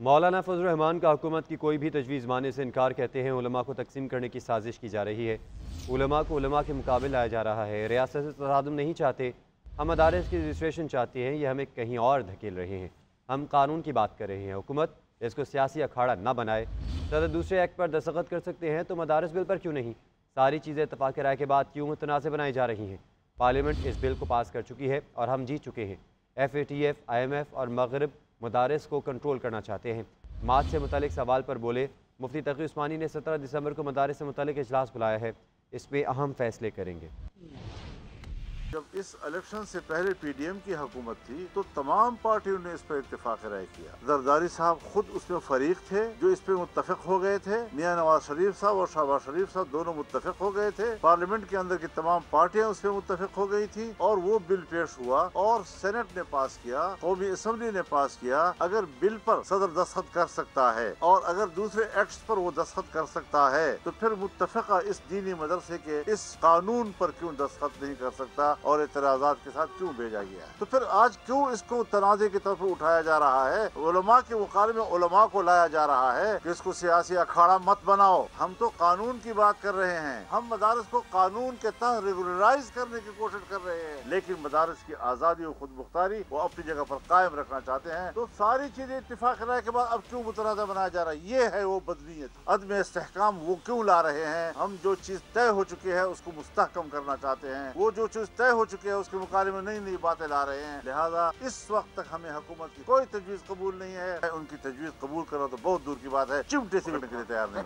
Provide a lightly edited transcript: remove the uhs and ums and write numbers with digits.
مولانا فضل الرحمان کا حکومت کی کوئی بھی تجویز ماننے سے انکار کہتے ہیں علماء کو تقسیم کرنے کی سازش کی جا رہی ہے۔ علماء کو علماء کے مقابل لایا جا رہا ہے۔ ریاست سے تصادم نہیں چاہتے، ہم مدارس کی رجسٹریشن چاہتے ہیں، یہ ہمیں کہیں اور دھکیل رہے ہیں۔ ہم قانون کی بات کر رہے ہیں، حکومت اس کو سیاسی اکھاڑا نہ بنائے۔ صدر دوسرے ایکٹ پر دستخط کر سکتے ہیں تو مدارس بل پر کیوں نہیں؟ ساری چیزیں اتفاق رائے کے بعد کیوں متنازع بنائی جا رہی ہیں؟ پارلیمنٹ اس بل کو پاس کر چکی ہے اور ہم جیت چکے ہیں۔ FATF، IMF اور مغرب مدارس کو کنٹرول کرنا چاہتے ہیں۔ مارچ سے متعلق سوال پر بولے مفتی تقی عثمانی نے 17 دسمبر کو مدارس سے متعلق اجلاس بلایا ہے، اس میں اہم فیصلے کریں گے۔ جب اس الیکشن سے پہلے PDM کی حکومت تھی تو تمام پارٹیوں نے اس پر اتفاق رائے کیا۔ زرداری صاحب خود اس میں فریق تھے جو اس پہ متفق ہو گئے تھے۔ میاں نواز شریف صاحب اور شہباز شریف صاحب دونوں متفق ہو گئے تھے۔ پارلیمنٹ کے اندر کی تمام پارٹیاں اس پہ متفق ہو گئی تھی اور وہ بل پیش ہوا اور سینٹ نے پاس کیا، قومی اسمبلی نے پاس کیا۔ اگر بل پر صدر دستخط کر سکتا ہے اور اگر دوسرے ایکٹس پر وہ دستخط کر سکتا ہے تو پھر متفقہ اس دینی مدرسے کے اس قانون پر کیوں دستخط نہیں کر سکتا اور اعتراضات کے ساتھ کیوں بھیجا گیا ہے؟ تو پھر آج کیوں اس کو تنازع کی طرف اٹھایا جا رہا ہے؟ علماء کے مقابلے میں علماء کو لایا جا رہا ہے کہ اس کو سیاسی اکھاڑا مت بناؤ۔ ہم تو قانون کی بات کر رہے ہیں، ہم مدارس کو قانون کے تحت ریگولرائز کرنے کی کوشش کر رہے ہیں، لیکن مدارس کی آزادی و خود مختاری وہ اپنی جگہ پر قائم رکھنا چاہتے ہیں۔ تو ساری چیزیں اتفاق رائے کے بعد اب کیوں متنازع بنایا جا رہا ہے؟ یہ ہے وہ بدنیت، عدم استحکام وہ کیوں لا رہے ہیں؟ ہم جو چیز طے ہو چکی ہے اس کو مستحکم کرنا چاہتے ہیں، وہ جو چیز طے ہو چکی ہے اس کے مقابلے میں نئی نئی باتیں لا رہے ہیں۔ لہذا اس وقت تک ہمیں حکومت کی کوئی تجویز قبول نہیں ہے۔ ان کی تجویز قبول کرو تو بہت دور کی بات ہے، چمٹے سے بھی نکلنے تیار نہیں۔